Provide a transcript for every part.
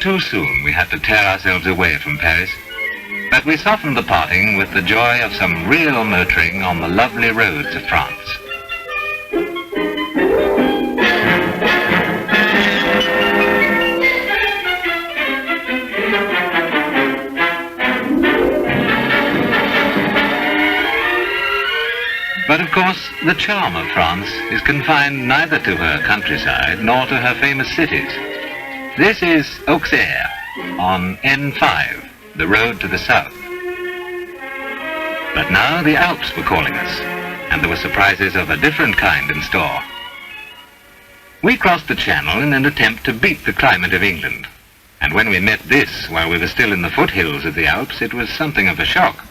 too soon we had to tear ourselves away from Paris, but we softened the parting with the joy of some real motoring on the lovely roads of France. But of course, the charm of France is confined neither to her countryside nor to her famous cities. This is Auxerre on N5, the road to the south. But now the Alps were calling us, and there were surprises of a different kind in store. We crossed the Channel in an attempt to beat the climate of England, and when we met this while we were still in the foothills of the Alps, it was something of a shock.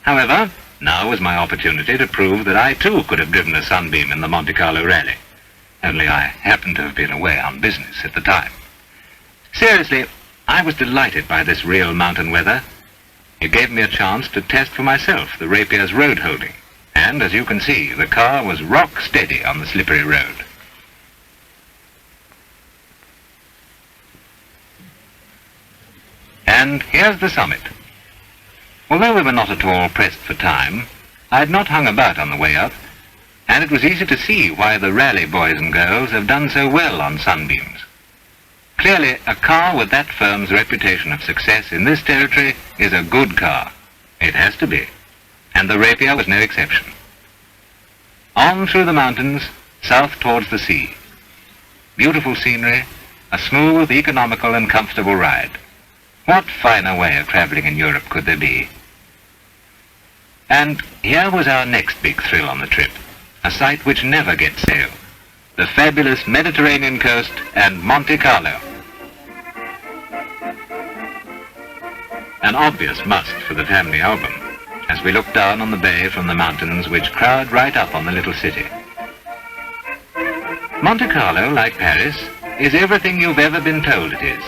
However, now was my opportunity to prove that I too could have driven a Sunbeam in the Monte Carlo rally, only I happened to have been away on business at the time. Seriously, I was delighted by this real mountain weather. It gave me a chance to test for myself the Rapier's road holding, and as you can see, the car was rock steady on the slippery road. And here's the summit. Although we were not at all pressed for time, I had not hung about on the way up, and it was easy to see why the rally boys and girls have done so well on Sunbeams. Clearly, a car with that firm's reputation of success in this territory is a good car. It has to be, and the Rapier was no exception. On through the mountains, south towards the sea. Beautiful scenery, a smooth, economical and comfortable ride. What finer way of travelling in Europe could there be? And here was our next big thrill on the trip, a sight which never gets stale, the fabulous Mediterranean coast and Monte Carlo. An obvious must for the family album, as we look down on the bay from the mountains which crowd right up on the little city. Monte Carlo, like Paris, is everything you've ever been told it is,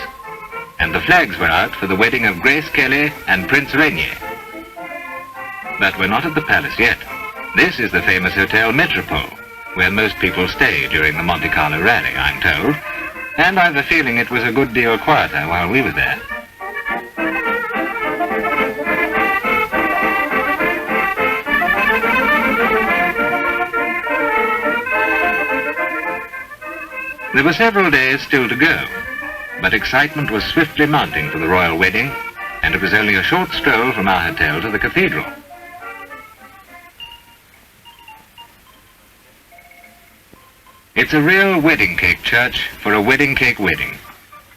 and the flags were out for the wedding of Grace Kelly and Prince Rainier. But we're not at the palace yet. This is the famous Hotel Metropole, where most people stay during the Monte Carlo rally, I'm told, and I've a feeling it was a good deal quieter while we were there. There were several days still to go, but excitement was swiftly mounting for the royal wedding, and it was only a short stroll from our hotel to the cathedral. It's a real wedding cake church for a wedding cake wedding,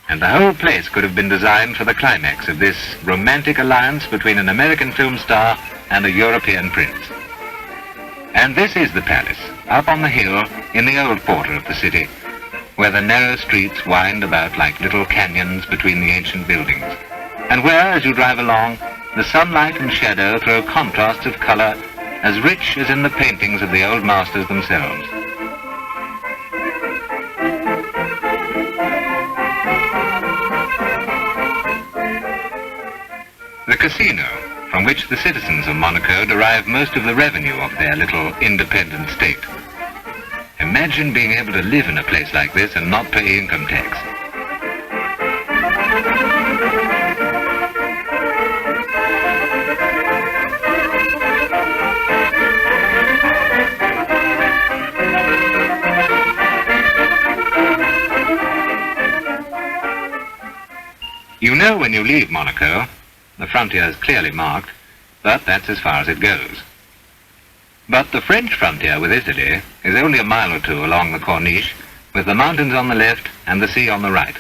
and the whole place could have been designed for the climax of this romantic alliance between an American film star and a European prince. And this is the palace, up on the hill in the old quarter of the city, where the narrow streets wind about like little canyons between the ancient buildings, and where, as you drive along, the sunlight and shadow throw contrasts of colour as rich as in the paintings of the old masters themselves. The casino, from which the citizens of Monaco derive most of the revenue of their little independent state. Imagine being able to live in a place like this and not pay income tax. You know when you leave Monaco, the frontier is clearly marked, but that's as far as it goes. But the French frontier with Italy is only a mile or two along the Corniche, with the mountains on the left and the sea on the right.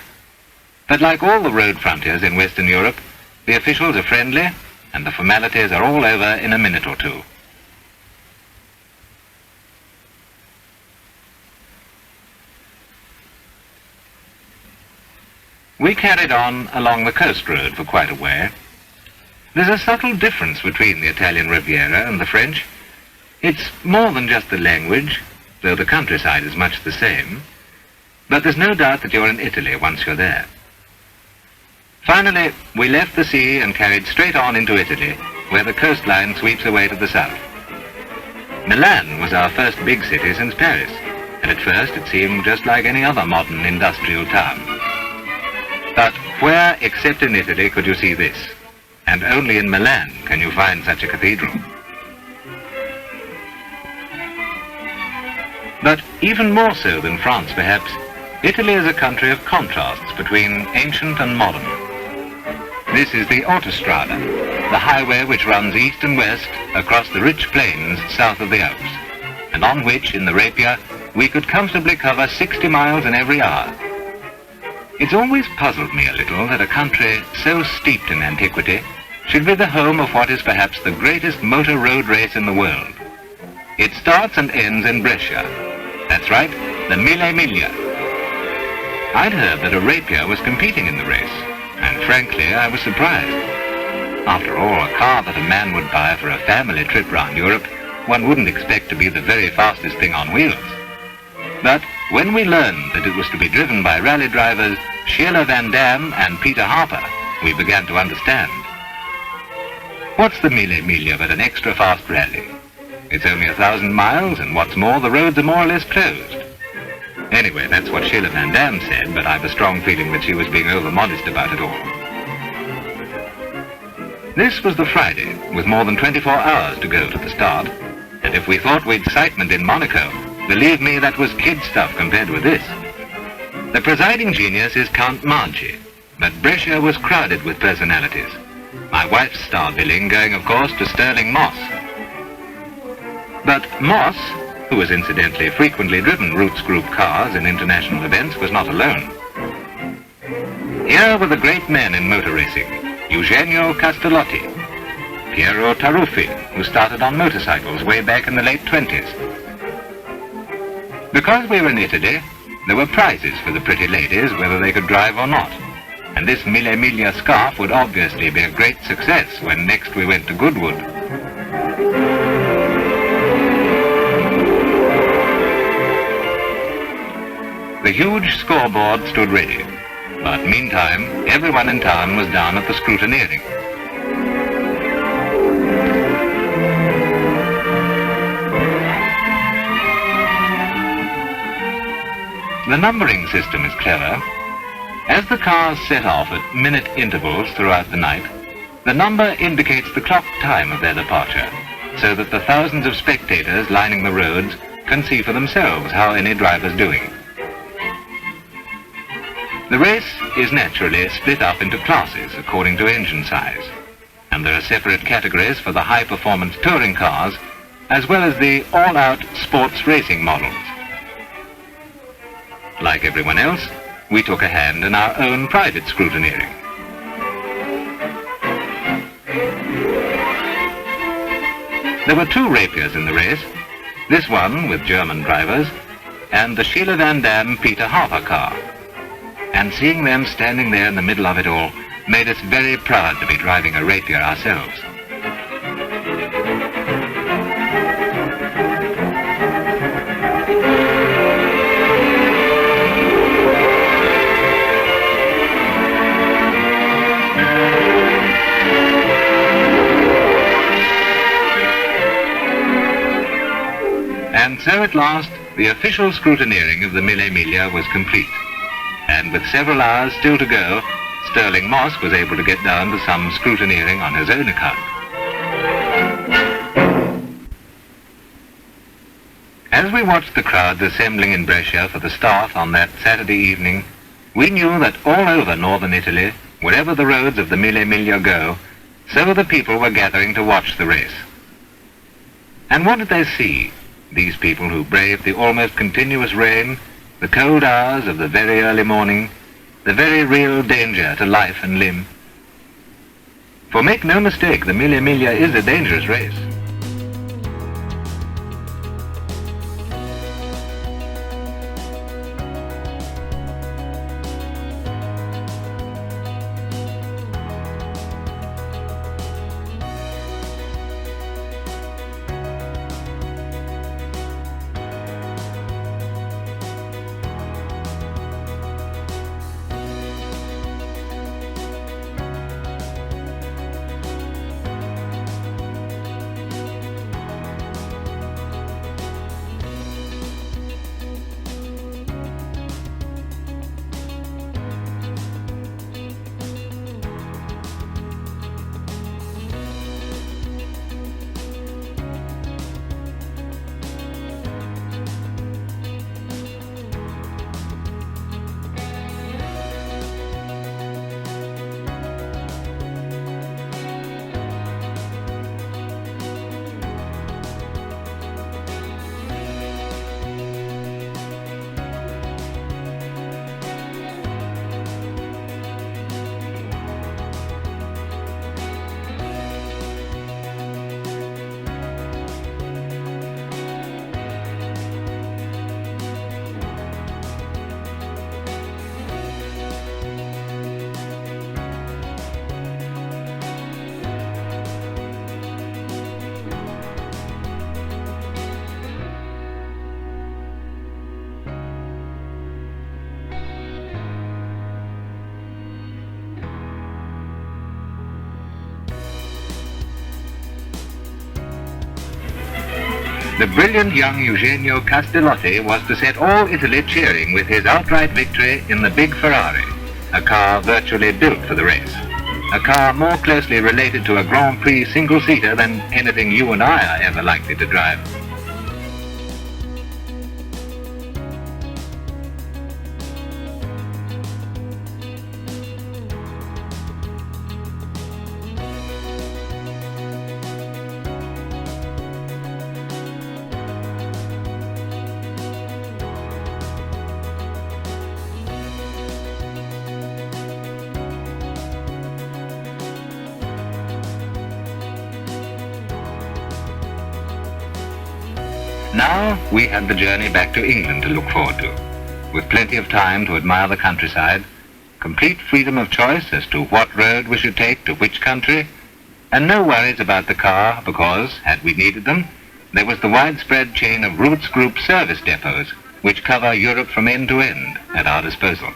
But like all the road frontiers in Western Europe, the officials are friendly, and the formalities are all over in a minute or two. We carried on along the coast road for quite a way. There's a subtle difference between the Italian Riviera and the French. It's more than just the language, though the countryside is much the same, but there's no doubt that you're in Italy once you're there. Finally, we left the sea and carried straight on into Italy, where the coastline sweeps away to the south. Milan was our first big city since Paris, and at first it seemed just like any other modern industrial town. But Where, except in Italy, could you see this? And only in Milan can you find such a cathedral. But even more so than France, perhaps, Italy is a country of contrasts between ancient and modern. This is the Autostrada, the highway which runs east and west across the rich plains south of the Alps, and on which, in the Rapier, we could comfortably cover 60 miles in every hour. It's always puzzled me a little that a country so steeped in antiquity should be the home of what is perhaps the greatest motor road race in the world. It starts and ends in Brescia. That's right, the Mille Miglia. I'd heard that a Rapier was competing in the race, and frankly, I was surprised. After all, a car that a man would buy for a family trip round Europe, one wouldn't expect to be the very fastest thing on wheels. But when we learned that it was to be driven by rally drivers Sheila Van Dam and Peter Harper, we began to understand. What's the Mille Miglia but an extra fast rally? It's only 1,000 miles, and what's more, the roads are more or less closed. Anyway, that's what Sheila Van Dam said, but I've a strong feeling that she was being over-modest about it all. This was the Friday, with more than 24 hours to go to the start, and if we thought we'd excitement in Monaco, believe me, that was kid stuff compared with this. The presiding genius is Count Miglia, but Brescia was crowded with personalities. My wife's star billing going, of course, to Stirling Moss. But Moss, who has incidentally frequently driven Roots Group cars in international events, was not alone. Here were the great men in motor racing: Eugenio Castellotti, Piero Taruffi, who started on motorcycles way back in the late 20s. Because we were in Italy, there were prizes for the pretty ladies, whether they could drive or not. And this Mille Miglia scarf would obviously be a great success when next we went to Goodwood. The huge scoreboard stood ready, but meantime, everyone in town was down at the scrutineering. The numbering system is clever. As the cars set off at minute intervals throughout the night, the number indicates the clock time of their departure, so that the thousands of spectators lining the roads can see for themselves how any driver's doing. The race is naturally split up into classes according to engine size, and there are separate categories for the high-performance touring cars, as well as the all-out sports racing models. Like everyone else, we took a hand in our own private scrutineering. There were 2 Rapiers in the race, this one with German drivers, and the Sheila Van Dam Peter Harper car. And seeing them standing there in the middle of it all made us very proud to be driving a Rapier ourselves. And so at last, the official scrutineering of the Mille Miglia was complete. And with several hours still to go, Stirling Moss was able to get down to some scrutineering on his own account. As we watched the crowds assembling in Brescia for the start on that Saturday evening, we knew that all over northern Italy, wherever the roads of the Mille Miglia go, so the people were gathering to watch the race. And what did they see, these people who braved the almost continuous rain, the cold hours of the very early morning, the very real danger to life and limb? For make no mistake, the Mille Miglia is a dangerous race. The brilliant young Eugenio Castellotti was to set all Italy cheering with his outright victory in the big Ferrari, a car virtually built for the race. A car more closely related to a Grand Prix single-seater than anything you and I are ever likely to drive. Now we had the journey back to England to look forward to, with plenty of time to admire the countryside, complete freedom of choice as to what road we should take to which country, and no worries about the car because, had we needed them, there was the widespread chain of Roots Group service depots which cover Europe from end to end at our disposal.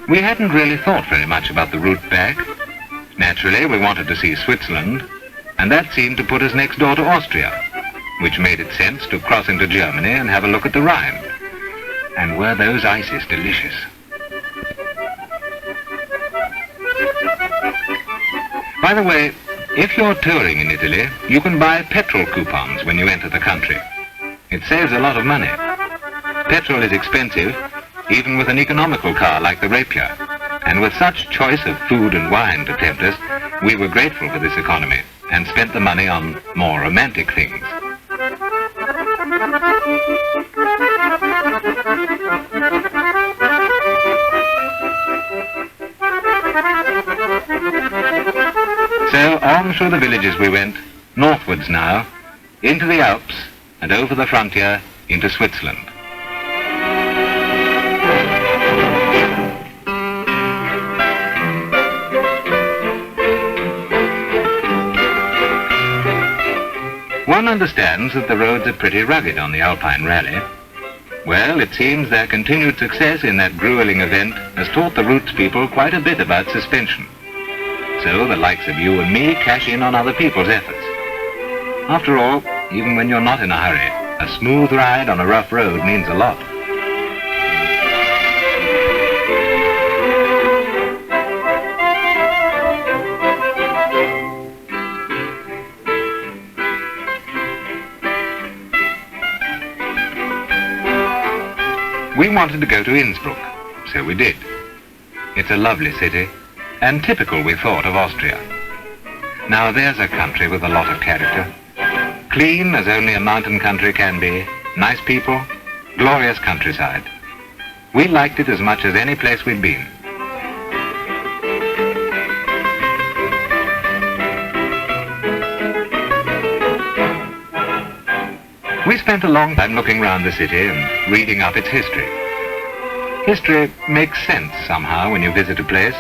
We hadn't really thought very much about the route back. Naturally, we wanted to see Switzerland, and that seemed to put us next door to Austria, which made it sense to cross into Germany and have a look at the Rhine. And were those ices delicious? By the way, if you're touring in Italy, you can buy petrol coupons when you enter the country. It saves a lot of money. Petrol is expensive, even with an economical car like the Rapier, and with such choice of food and wine to tempt us, we were grateful for this economy and spent the money on more romantic things. So on through the villages we went, northwards now, into the Alps and over the frontier into Switzerland. One understands that the roads are pretty rugged on the Alpine Rally. Well, it seems their continued success in that grueling event has taught the Roots people quite a bit about suspension. So the likes of you and me cash in on other people's efforts. After all, even when you're not in a hurry, a smooth ride on a rough road means a lot. We wanted to go to Innsbruck, so we did. It's a lovely city, and typical, we thought, of Austria. Now there's a country with a lot of character. Clean as only a mountain country can be, nice people, glorious countryside. We liked it as much as any place we'd been. We spent a long time looking round the city and reading up its history. History makes sense somehow when you visit a place,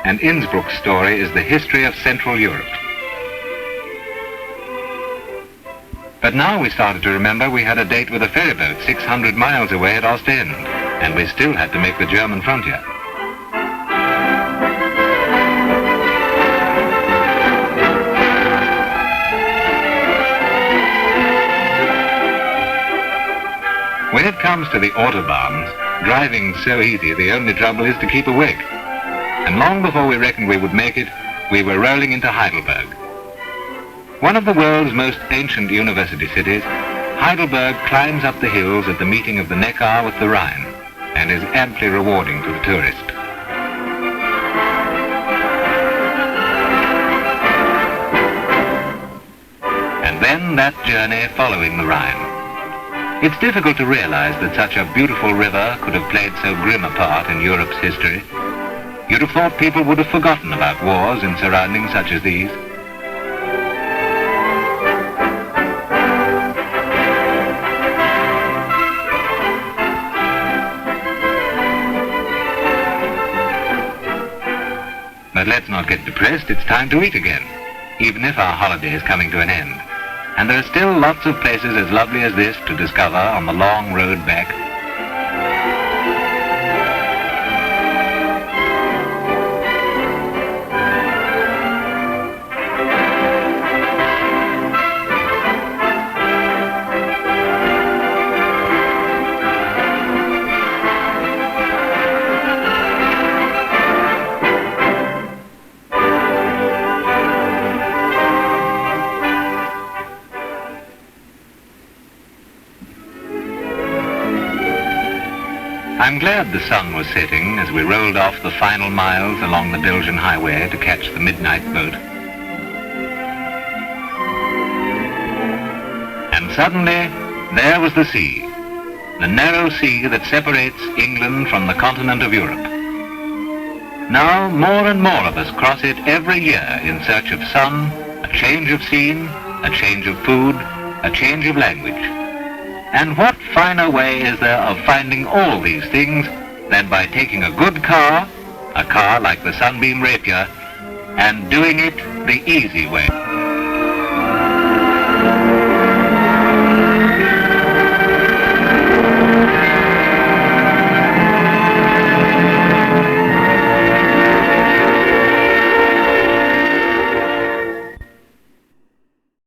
and Innsbruck's story is the history of Central Europe. But now we started to remember we had a date with a ferryboat 600 miles away at Ostend, and we still had to make the German frontier. When it comes to the autobahns, driving's so easy, the only trouble is to keep awake. And long before we reckoned we would make it, we were rolling into Heidelberg. One of the world's most ancient university cities, Heidelberg climbs up the hills at the meeting of the Neckar with the Rhine, and is amply rewarding to the tourist. And then that journey following the Rhine. It's difficult to realize that such a beautiful river could have played so grim a part in Europe's history. You'd have thought people would have forgotten about wars in surroundings such as these. But let's not get depressed, it's time to eat again, even if our holiday is coming to an end. And there are still lots of places as lovely as this to discover on the long road back. I'm glad the sun was setting as we rolled off the final miles along the Belgian highway to catch the midnight boat. And suddenly, there was the sea, the narrow sea that separates England from the continent of Europe. Now, more and more of us cross it every year in search of sun, a change of scene, a change of food, a change of language. And what finer way is there of finding all these things than by taking a good car, a car like the Sunbeam Rapier, and doing it the easy way?